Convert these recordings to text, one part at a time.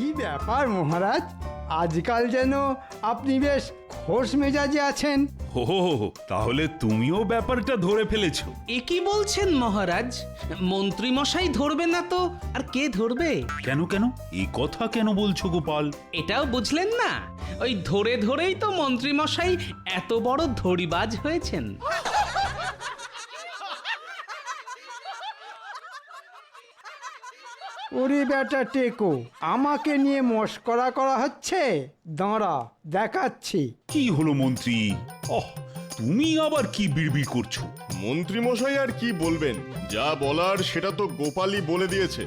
কি ব্যাপার মহারাজ, আজকাল যেন আপনি বেশ খোশ মেজাজে আছেন। ও তাহলে তুমিও ব্যাপারটা ধরে ফেলেছো? এ কি বলছেন মহারাজ? মন্ত্রী মশাই ধরবে না তো আর কে ধরবে? কেন কেন এই কথা কেন বলছো গোপাল? এটাও বুঝলেন না? ওই ধরে ধরেই তো মন্ত্রী মশাই এত বড় ধড়িবাজ হয়েছেন। ওরে বেটা টেকো, আমাকে নিয়ে মস্করা করা হচ্ছে? দাঁড়া দেখাচ্ছি। কি হলো মন্ত্রী? তুমি আবার কি বিড়বিড় করছো? মন্ত্রী মশাই আর কি বলবেন, যা বলার সেটা তো গোপালই বলে দিয়েছে।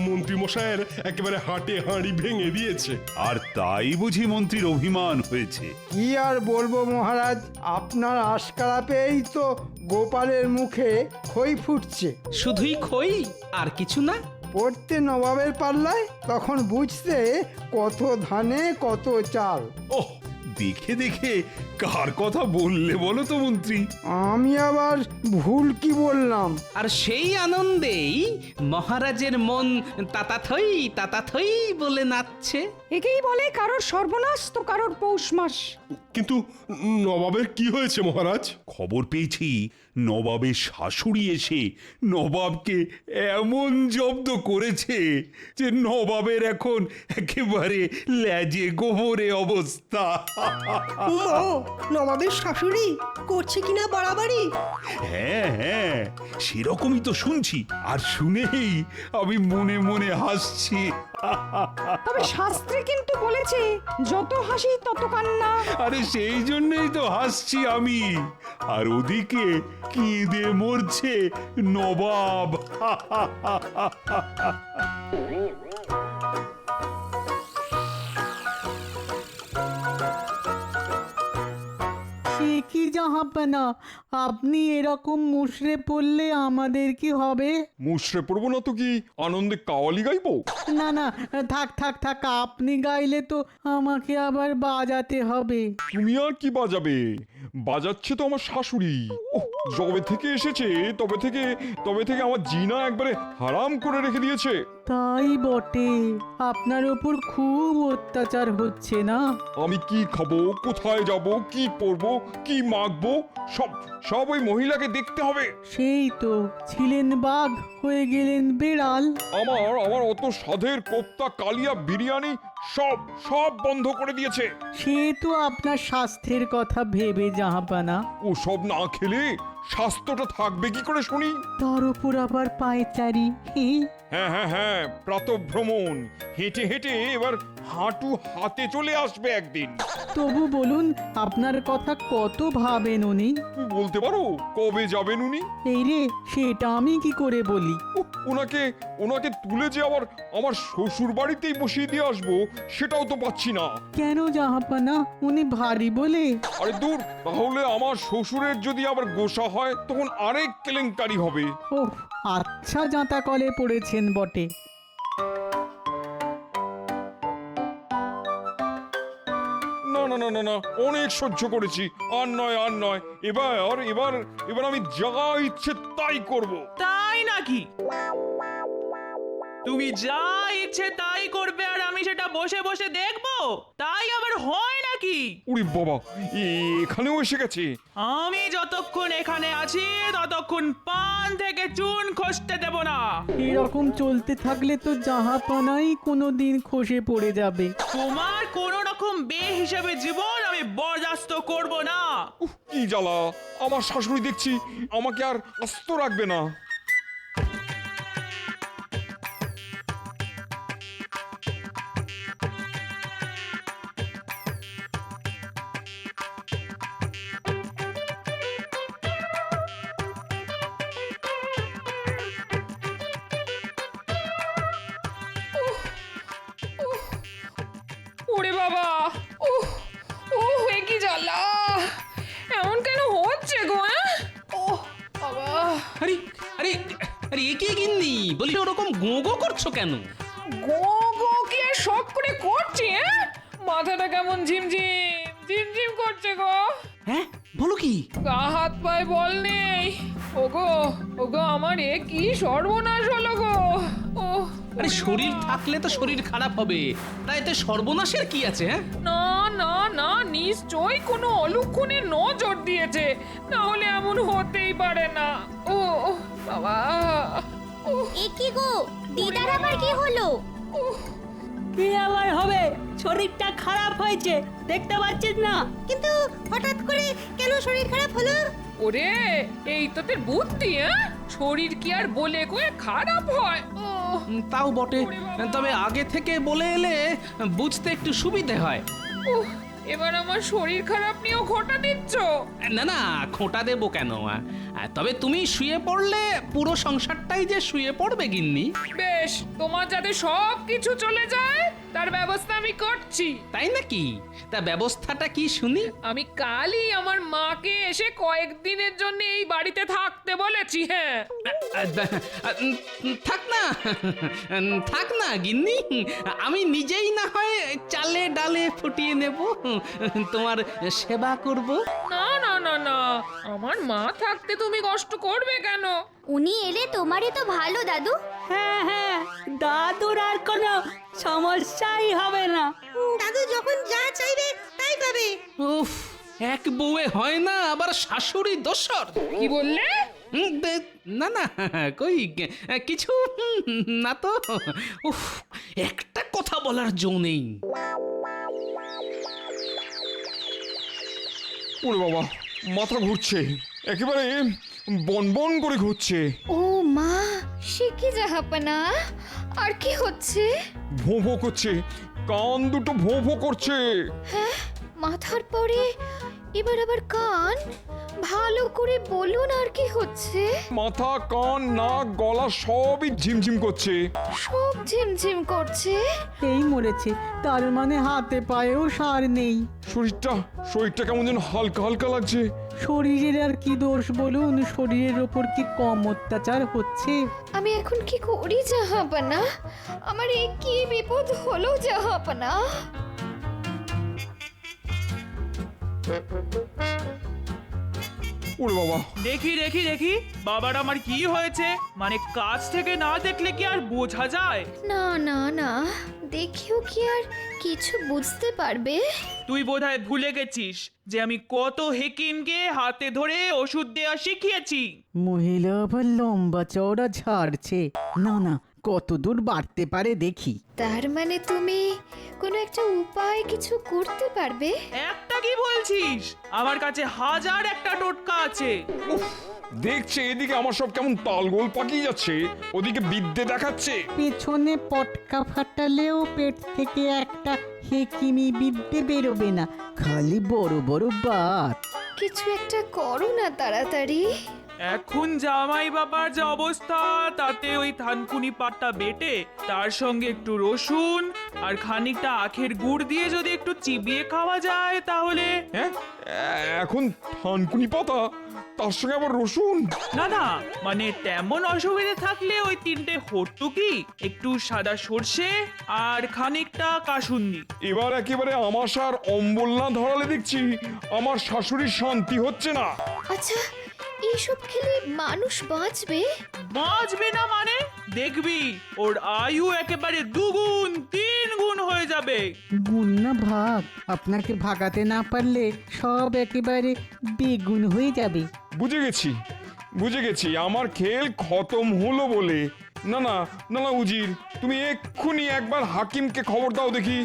মন্ত্রী মশাইয়ের একেবারে হাটে হাঁড়ি ভেঙে দিয়েছে। আর তাই বুঝি মন্ত্রীর অভিমান হয়েছে? কি আর বলবো মহারাজ, আপনার আশকারা পেয়েই তো গোপালের মুখে খই ফুটছে। শুধুই খই আর কিছু না? পড়তে নবাবের পাল্লায়, তখন বুঝতে কত ধানে কত চাল। ওহ, দেখে দেখে কার কথা বললে বলো তো মন্ত্রী? আমি আবার ভুল কি বললাম? আর সেই আনন্দেই মহারাজের মন তাতাথই তাতাথই বলে নাচছে। একেই বলে কারোর সর্বনাশ তো কারোর পৌষ মাস। কিন্তু নবাবের কি হয়েছে মহারাজ? খবর পেয়েছি নবাবের শাশুড়ি এসে নবাবকে এমন জব্দ করেছে যে নবাবের এখন একেবারে লেজে গোবরে অবস্থা। ও নবাবের শাশুড়ি করছে কিনা বাড়াবাড়ি? হ্যাঁ হ্যাঁ, সেরকমই তো শুনছি, আর শুনেই আমি মনে মনে হাসছি। তবে শাস্ত্রে কিন্তু বলেছে যত হাসি তত কান্না। আরে সেই জন্যই তো হাসছি আমি, আর ওদিকে কেঁদে মরছে নবাব। সে কি জাহাপনা, আপনি এরকম মুষড়ে পড়লে আমাদের কি হবে? মুষড়ে পড়বো না তো কি আনন্দে কাওয়ালি গাইবো? না না, থাক থাক থাক, আপনি গাইলে তো আমাকে আবার বাজাতে হবে। তুমি আর কি বাজাবে? বাজাচ্ছে তো আমার শাশুড়ি। ওহ, যবে থেকে এসেছে তবে থেকে আমার জিনা একবারে হারাম করে রেখে দিয়েছে। তাই বটে, আপনার ওপর খুব অত্যাচার হচ্ছে না? আমি কি খাবো, কোথায় যাব, কি পরবো, কি মাখবো, সব সব ওই মহিলাকে দেখতে হবে। সেই তো, ছিলেন বাঘ হয়ে গেলেন বেড়াল। আমার অত স্বাদের কোপ্তা, কালিয়া, বিরিয়ানি সব সব বন্ধ করে দিয়েছে। সে তো আপনার স্বাস্থ্যের কথা ভেবে জাহাপানা। ও সব না খেলে স্বাস্থ্যটা থাকবে কি করে শুনি? তার উপর আবার পায়চারি। হ্যাঁ হ্যাঁ হ্যাঁ, প্রাতঃভ্রমণ, হেঁটে হেঁটে এবার হাঁটু হাতে চলে আসবে একদিন। তবু বলুন, আপনার কথা কত ভাবেন উনি? বলতে পারো কবে যাবেন উনি? এই রে, সেটা আমি কি করে বলি? ওনাকে তুলে যে আবার আমার শ্বশুর বাড়িতেই বসিয়ে দিয়ে আসবো, সেটাও তো পাচ্ছি না। কেন জাহাপানা, উনি ভারী বলে? আরে দূর, তাহলে আমার শ্বশুরের যদি আবার গোসা হয় তখন আরেক কেলেঙ্কারি হবে। ওহ, আচ্ছা জাঁতা কলে পড়েছেন বটে। না না না না না, অনেক সহ্য করেছি, আর নয় আর নয়। এবার এবার এবার আমি যা ইচ্ছে তাই করব। তাই নাকি? তুমি যা ইচ্ছে তাই করবে আর আমি সেটা বসে বসে দেখবো? তাই আবার হয় নাকি? উরি বাবা, এখানেও এসে গেছে। আমি যতক্ষণ এখানে আছি ততক্ষণ পান থেকে চুন খসতে দেব না। এরকম চলতে থাকলে তো জাহাপানাই কোনোদিন খসে পড়ে যাবে। তোমার কোন রকম বেহিসাবে জীবন আমি বরদাস্ত করব না। কি জ্বালা, আমার শাশুড়ি দেখছি আমাকে আর আস্ত রাখবে না। ওরে বাবা, উহ উহ, এ কি জ্বালা! এমন কেন হচ্ছে গো? ওহ বাবা! আরে আরে আরে এ কি গিন্নি, বলি ওরকম গো গো করছো কেন? গো গো কি আর শখ করে করছি? মাথাটা কেমন ঝিমঝিম ঝিমঝিম করছে গো। হ্যাঁ, বলো কি? গা হাত পায়ে বল নেই। ওগো ওগো, আমার এ কি সর্বনাশ হলো গো। ও আরে শরীর থাকলে তো শরীর খারাপ হবে, তাই তো সর্বনাশের কি আছে? হ্যাঁ, না না না, নিশ্চয়ই কোনো অলক্ষণে নজর দিয়েছে, না হলে এমন হতেই পারে না। ও বাবা, এ কি গো, দিদার আবার কি হলো? কি আবার হবে? শরীরটা খারাপ হয়েছে, দেখতে পাচ্ছিস না? কিন্তু হঠাৎ করে কেন শরীর খারাপ হলো? ওরে এই তোদের বুদ্ধি, হ্যাঁ? শরীর কি আর বলে কয়ে খারাপ হয়? তাও বটে, তবে আগে থেকে বলে এলে বুঝতে একটু সুবিধে হয়। এবার আমার শরীর খারাপ নিয়েও ঘটা দিচ্ছ? না না, খোঁটা দেবো কেন? তবে তুমি শুয়ে পড়লে পুরো সংসারটাই যে শুয়ে পড়বে গিন্নি। বেশ, তোমার যাতে সব কিছু চলে যায় তার ব্যবস্থা আমি করছি। তাই নাকি? তা ব্যবস্থাটা কি শুনি? আমি কালই আমার মাকে এসে কয়েকদিনের জন্য এই বাড়িতে থাকতে বলেছি। হ্যাঁ, থাক না, থাক না গিন্নি, আমি নিজেই না হয় চালে ডালে ফুটিয়ে নেব, তোমার সেবা করব। না না না না, আমার মা থাকতে তুমি কষ্ট করবে কেন? উনি এলে তোমারই তো ভালো দাদু। হ্যাঁ হ্যাঁ, দাদুর আর কোনো সমস্যাই হবে না। দাদু যখন যা চাইবে তাই পাবে। উফ, এক বউয়ে হয় না, আবার শাশুড়ি দোসর। কি বললে? না না, কই কিছু না তো। উফ, একটা কথা বলার জো নেই। ওরে বাবা, মাথা ঘুরছে, একেবারে বনবন করে ঘুরছে। ও মা, সে কি জাহাপনা? আর কি হচ্ছে? ভোঁ ভোঁ করছে, কান দুটো ভোঁ ভোঁ করছে। হ্যাঁ, মাথার পরে এবার আবার কান। ভালো করে বলুন, আর কি হচ্ছে? মাথা, কান, নাক, গলা সবই ঝিমঝিম করছে। সব ঝিমঝিম করছে। এই মরেছে, তার মানে হাতে পায়েও সার নেই। শরীরটা কেমন যেন হালকা হালকা লাগছে। শরীরের আর কি দোষ বলুন? শরীরের ওপর কি কম অত্যাচার হচ্ছে? আমি এখন কি করি জাহাপনা? আমার এই কি বিপদ হলো জাহাপনা? ওরে বাবা, দেখি দেখি দেখি বাবার আমার কি হয়েছে, মানে কাছ থেকে না দেখলে কি আর বোঝা যায়? না না না, দেখিও কি আর কিছু বুঝতে পারবে? তুই বোধহয় ভুলে গেছিস যে আমি কত হেকিমকে হাতে ধরে ওষুধ দেওয়া শিখিয়েছি। মহিলা আবার লম্বা চওড়া ঝাড়ছে। না না, কত দূর বাড়তে পারে দেখি। তার মানে তুমি কোনো একটা উপায় কিছু করতে পারবে? একটা কি বলছিস? আমার কাছে হাজার একটা টোটকা আছে। দেখছে এদিকে আমার সব কেমন তালগোল পাকিয়ে যাচ্ছে, ওদিকে বিদ্যে দেখাচ্ছে। পেছনে পটকা ফাটালেও পেট থেকে একটা হেকিমি বিদ্যে বেরোবে না, খালি বড় বড় বাত। কিছু একটা করো না তাড়াতাড়ি। এখন জামাই বাবার যে অবস্থা, তাতে ওই থানকুনি পাটটা বেটে তার সঙ্গে একটু রসুন আর খানিকটা আখের গুড় দিয়ে যদি একটু চিবিয়ে খাওয়া যায় তাহলে। হ্যাঁ, এখন থানকুনি পাতা, তার সঙ্গে আবার রসুন? না না, মানে তেমন অসুবিধে থাকলে ওই তিনটে হর্তুকি, একটু সাদা সর্ষে আর খানিকটা কাসুন্দি। এবার একেবারে আমাশার অম্বল না ধরালে দেখছি আমার শাশুড়ির শান্তি হচ্ছে না। আচ্ছা, এইসব খেলে মানুষ বাঁচবে? বাঁচবে না মানে? দেখবি ওর আয়ু একেবারে 2 গুণ 3 গুণ হয়ে যাবে। গুণ না ভাগ, আপনাকে ভাগাতে না পারলে সব একেবারে বেগুন হয়ে যাবে। বুঝে গেছি, আমার খেল খতম হলো বলে। না না না না, উজির, তুমি এক্ষুনি একবার হাকিমকে খবর দাও দেখি।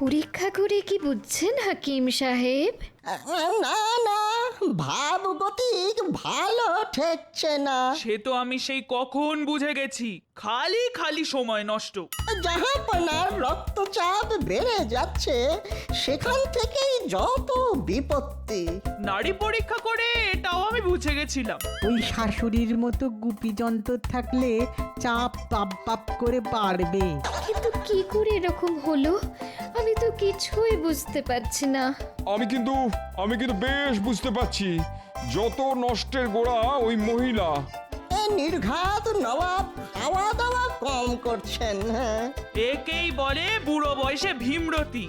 পরীক্ষা করে কি বুঝছেন হাকিম সাহেব? না না, ভাবগতিক ভালো ঠেকছে না। সে তো আমি সেই কখন বুঝে গেছি, খালি খালি সময় নষ্ট। জাহাপনার রক্তচাপ বেড়ে যাচ্ছে, সেখান থেকেই যত বিপত্তি। নাড়ি পরীক্ষা করে এটাও আমি বুঝে গেছিলাম। ওই শাশুড়ির মতো গুপি যন্ত্র থাকলে চাপ পাপ পাপ করে বাড়বে। কিন্তু কি করে এরকম হলো আমি তো কিছুই বুঝতে পারছি না। আমি কিন্তু বেশ বুঝতে পারছি, যত নষ্টের গোড়া ওই মহিলা। নির্ঘাত নবাব খাওয়া দাওয়া কম করছেন। হ্যাঁ, একেই বলে বুড়ো বয়সে ভীমরতি।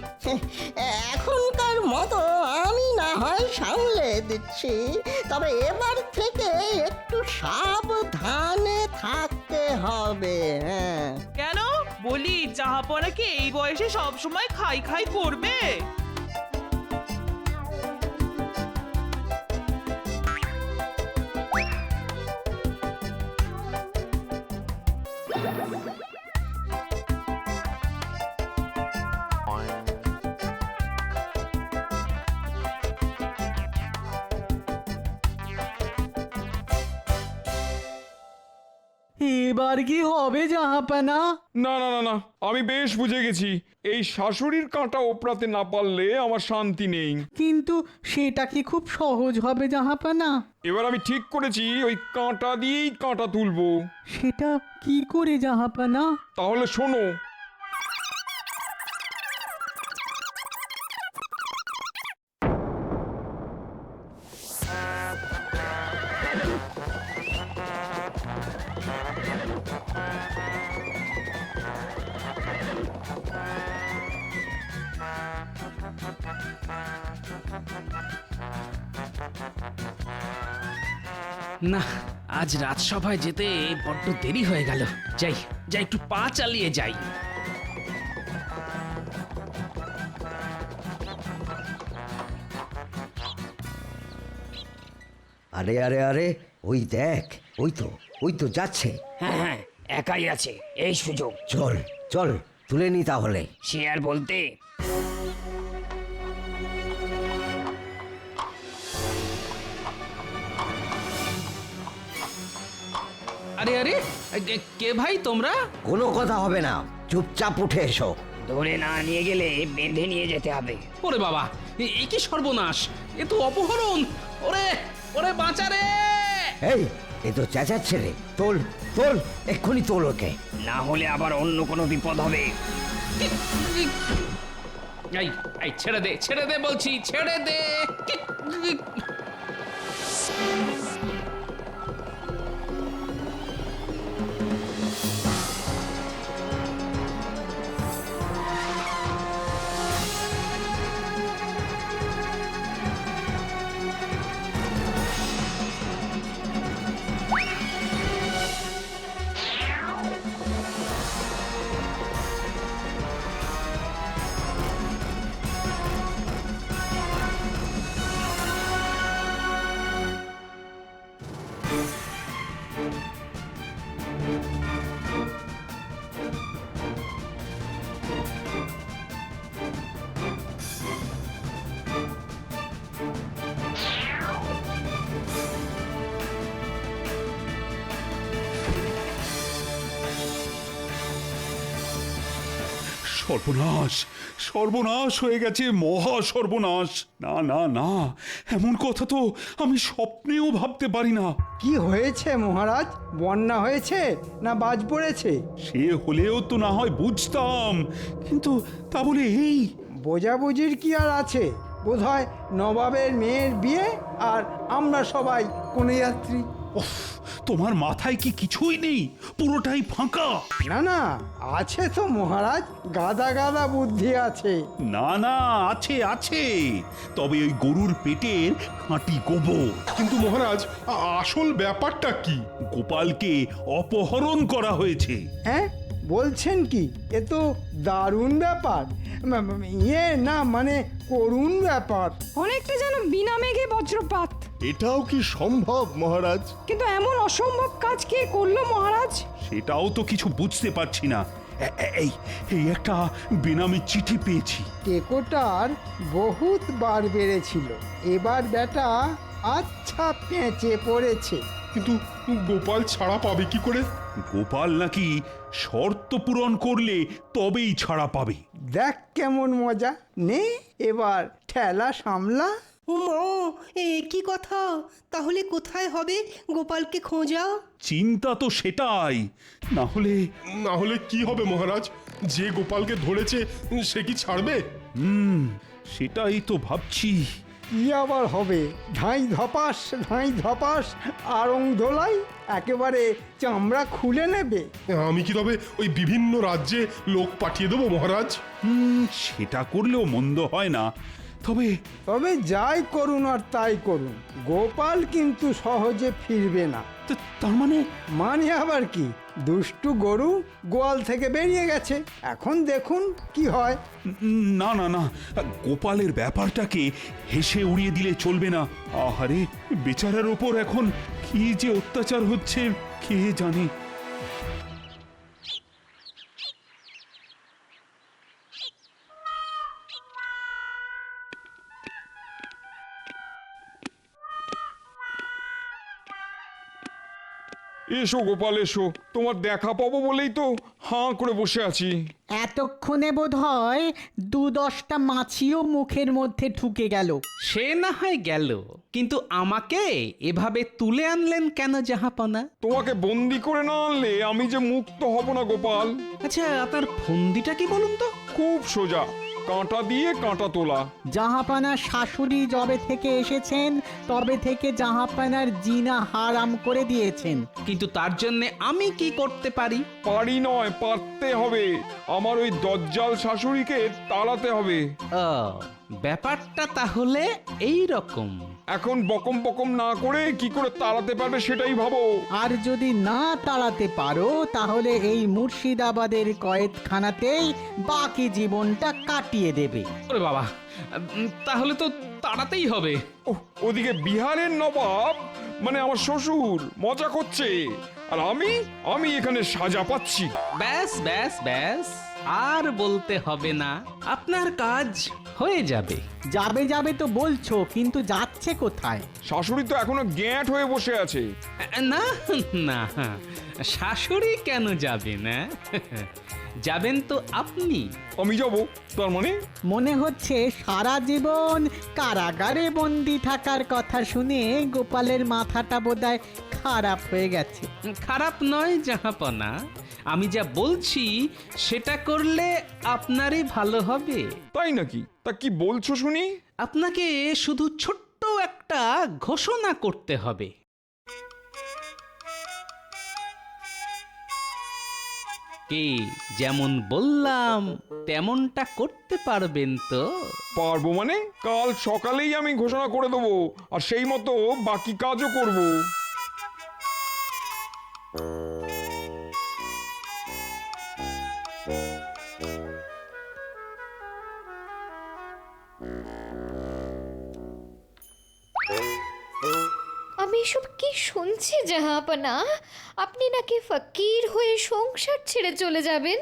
এখনকার মতো আমি না হয় সামলে দিচ্ছি, তবে এবার থেকে একটু সাবধানে থাকতে হবে। হ্যাঁ, কেন বলি, জাহাপনা কি এই বয়সে সব সময় খাই খাই করবে? এবার কি হবে জাহাপানা? না না না না, আমি বেশ বুঝে গেছি, এই শাশুড়ির কাঁটা ওপরাতে না পারলে আমার শান্তি নেই। কিন্তু সেটা কি খুব সহজ হবে জাহাপানা? এবার আমি ঠিক করেছি, ওই কাঁটা দিয়েই কাঁটা তুলবো। সেটা কি করে জাহাপানা? তাহলে শোনো। না, আজ রাজসভায় যেতে বড্ড দেরি হয়ে গেল। যাই যাই, একটু পা চালিয়ে যাই। আরে আরে আরে, ওই দেখ, ওই তো যাচ্ছে। হ্যাঁ হ্যাঁ, একাই আছে, এই সুযোগ। চল চল, তুলে নি তাহলে। সে আর বলতে। আরে আরে, কে ভাই তোমরা? কোনো কথা হবে না, চুপচাপ উঠে এসো। ধরে না নিয়ে গেলে বেঁধে নিয়ে যেতে হবে। ওরে বাবা, এ কি সর্বনাশ! এ তো অপহরণ! ওরে ওরে, বাঁচা রে! এই, এ তো চেঁচাচ্ছে রে। তোল তোল, এক্ষুনি তোল ওকে। না হলে আবার অন্য কোনো বিপদ হবে। এই এই, ছেড়ে দে বলছি, ছেড়ে দে! সর্বনাশ, সর্বনাশ হয়ে গেছে, মহা সর্বনাশ! না না না, এমন কথা তো আমি স্বপ্নেও ভাবতে পারি না। কি হয়েছে মহারাজ? বন্যা হয়েছে না বাজ পড়েছে? সে হলেও তো না হয় বুঝতাম, কিন্তু তা বলে এই বোঝাবুঝির কি আর আছে? বোধহয় নবাবের মেয়ের বিয়ে, আর আমরা সবাই কনেযাত্রী। উফ, তোমার মাথায় কি কিছুই নেই? পুরোটাই ফাঁকা? না না, আছে তো মহারাজ, গাদা গাদা বুদ্ধি আছে। না না, আছে আছে, তবে ওই গরুর পেটের খাঁটি গোবর। কিন্তু মহারাজ, আসল ব্যাপারটা কি? গোপালকে অপহরণ করা হয়েছে। হ্যাঁ, বলছেন কি? এ তো দারুণ ব্যাপার। ইয়ে না, মানে করুণ ব্যাপার। অনেকটা যেন বিনা মেঘে বজ্রপাত। এটাও কি সম্ভব মহারাজ? কিন্তু এমন অসম্ভব কাজ কে করলো মহারাজ? সেটাও তো কিছু বুঝতে পারছি না। এই এই একটা বেনামি চিঠি পেয়েছি। টেকোটার বহুত বার বেড়েছিল, এবার বেটা আচ্ছা পেঁচে পড়েছে। কিন্তু গোপাল ছাড়া পাবে কি করে? গোপাল নাকি শর্ত পূরণ করলে তবেই ছাড়া পাবে। দেখ কেমন মজা, নে এবার ঠেলা সামলা। উমা, এ কি কথা? তাহলে কোথায় হবে গোপালকে খোঁজা? চিন্তা তো সেটাই, না হলে কি হবে মহারাজ? যে গোপালকে ধরেছে সে কি ছাড়বে? সেটাই তো ভাবছি। কি আবার হবে? ধাঁই ধপাস আড়ং ধোলাই একেবারে চামড়া খুলে নেবে। আমি কি তবে ওই বিভিন্ন রাজ্যে লোক পাঠিয়ে দেবো মহারাজ? সেটা করলেও মন্দ হয় না। তবে যাই করুন আর তাই করুন, গোপাল কিন্তু সহজে ফিরবে না। তার মানে আবার কি? দুষ্টু গরু গোয়াল থেকে বেরিয়ে গেছে, এখন দেখুন কি হয়। না না না, গোপালের ব্যাপারটাকে হেসে উড়িয়ে দিলে চলবে না। আহারে, বেচারার ওপর এখন কি যে অত্যাচার হচ্ছে কে জানে। এসো গোপাল এসো, তোমার দেখা পাবো বলেই তো হাঁ করে বসে আছি। এতক্ষণে বোধ হয় 2-10টা মাছিও মুখের মধ্যে ঢুকে গেল। সে না হয় গেল, কিন্তু আমাকে এভাবে তুলে আনলেন কেন জাহাপনা? তোমাকে বন্দি করে না আনলে আমি যে মুক্ত হব না গোপাল। আচ্ছা, আপনার ফন্দিটা কি বলুন তো? খুব সোজা, কাঁটা দিয়ে কাঁটা তোলা। জাহাপানার শাশুড়ি যবে থেকে এসেছেন তবে থেকে জাহাপানার জিনা হারাম করে দিয়েছেন। কিন্তু তার জন্য আমি কি করতে পারি? পারি নয়, পারতে হবে। আমার ওই দজ্জাল শাশুড়িকে তাড়াতে হবে। ও, ব্যাপারটা তাহলে এই রকম। এখন বকম বকম না করে কি করে তাড়াতে পারবে সেটাই ভাবো। আর যদি না তাড়াতে পারো তাহলে এই মুর্শিদাবাদের কয়েদখানাতেই বাকি জীবনটা কাটিয়ে দেবে। ওরে বাবা, তাহলে তো তাড়াতেই হবে। ওদিকে বিহারের নবাব মানে আমার শ্বশুর মজা করছে, আর আমি এখানে সাজা পাচ্ছি। ব্যাস ব্যাস ব্যাস, আর বলতে হবে না, আপনার কাজ হয়ে যাবে। যাবে তো বলছো, কিন্তু যাচ্ছে কোথায়? শাশুড়ি তো এখনো গ্যাঁট হয়ে বসে আছে। না না, শাশুড়ি কেন যাবে না? যাবেন তো আপনি। আমি যাব? তার মানে মনে হচ্ছে সারা জীবন কারাগারে বন্দি থাকার কথা শুনে গোপালের মাথাটা বোধহয় খারাপ হয়ে গেছে। খারাপ নয় জাহাপনা, আমি যা বলছি সেটা করলে আপনারই ভালো হবে। তাই নাকি? তা কি বলছো শুনি? আপনাকে শুধু ছোট্ট একটা ঘোষণা করতে হবে। কি, যেমন বললাম তেমনটা করতে পারবেন তো? পারবো মানে? কাল সকালেই আমি ঘোষণা করে দেবো, আর সেই মতো বাকি কাজও করব। আমি এসব কি শুনছি জাহাপনা? আপনি নাকি ফকির হয়ে সংসার ছেড়ে চলে যাবেন?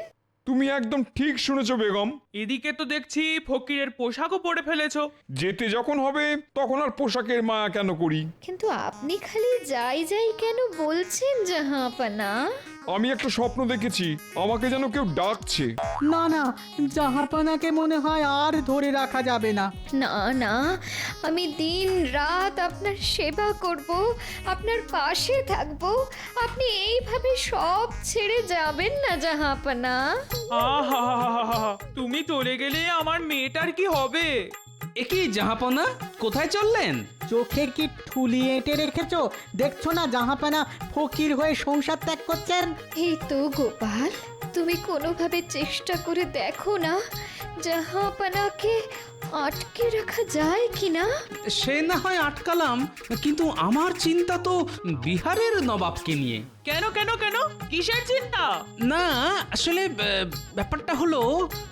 তুমি একদম ঠিক শুনেছো বেগম। এদিকে তো দেখছি ফকিরের পোশাকও পরে ফেলেছো। যেতে যখন হবে তখন আর পোশাকের মায়া কেন করি? কিন্তু আপনি খালি যাই কেন বলছেন জাহাপনা? আমি একটা স্বপ্ন দেখেছি, আমাকে যেন কেউ ডাকছে। না, জাহাপানাকে মনে হয় আর ধরে রাখা যাবে না। না, আমি দিন রাত আপনার সেবা করব, আপনার পাশে থাকব। আপনি এইভাবে সব ছেড়ে যাবেন না জাহাপনা? আহা, তুমি চলে গেলে আমার মেয়েটার কি হবে? একই জাহাপনা, কোথায় চললেন? চোখে কি ঠুলি এঁটে রেখেছো? দেখছো না জাহাপানা ফকির হয়ে সংসার ত্যাগ করছেন? এই তো গোপাল, তুমি কোনোভাবে চেষ্টা করে দেখো না জাহাপনাকে আটকে রাখা যায় কিনা। সে না হয় আটকালাম, কিন্তু আমার চিন্তা তো বিহারের নবাবকে নিয়ে। কেন কিসের চিন্তা? না, আসলে ব্যাপারটা হলো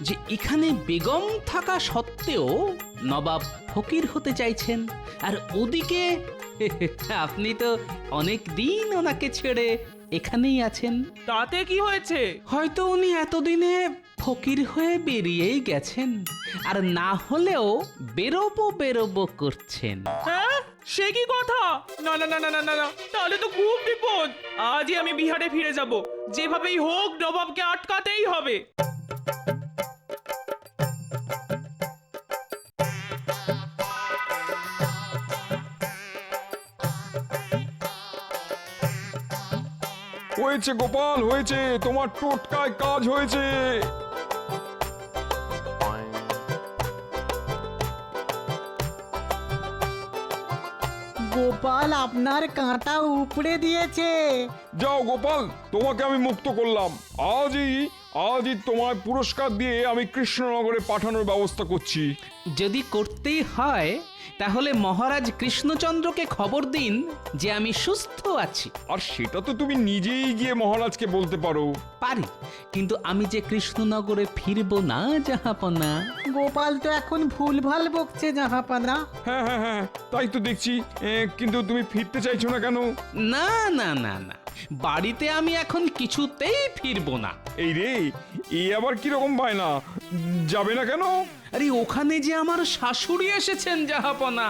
যে এখানে বেগম থাকা সত্ত্বেও নবাব ফকির হতে চাইছেন, আর ওদিকে আপনি তো অনেক দিন ওনাকে ছেড়ে এখানেই আছেন। তাতে কি হয়েছে? হয়তো উনি এতদিনে ফকির হয়ে বেরিয়েই গেছেন, আর না হলেও বেরোবো করছেন। হ্যাঁ, সে কি কথা? না না না না না না না, তাহলে তো খুব বিপদ। আজই আমি বিহারে ফিরে যাব, যেভাবেই হোক নবাবকে আটকাতেই হবে। হয়েছে গোপাল, হয়েছে, তোমার টোটকায় কাজ হয়েছে। গোপাল আপনার কাঁটা উপড়ে দিয়েছে। যাও গোপাল, তোমাকে আমি মুক্ত করলাম। আজই তোমায় পুরস্কার দিয়ে আমি কৃষ্ণনগরে পাঠানোর ব্যবস্থা করছি। যদি করতেই হয় তাহলে মহারাজ কৃষ্ণচন্দ্রকে খবর দিন যে আমি সুস্থ আছি। আর সেটা তো তুমি নিজেই গিয়ে মহারাজকে বলতে পারো। পারি, কিন্তু আমি যে কৃষ্ণনগরে ফিরবো না জাহাপনা। গোপাল তো এখন ভুলভাল বকছে জাহাপানা। হ্যাঁ হ্যাঁ হ্যাঁ, তাই তো দেখছি। কিন্তু তুমি ফিরতে চাইছো না কেন? না না না না, বাড়িতে আমি এখন কিছুতেই ফিরবো না। এই রে, এই আবার কিরকম বায়না? যাবে না কেন? আরে ওখানে যে আমার শাশুড়ি এসেছেন জাহাপনা।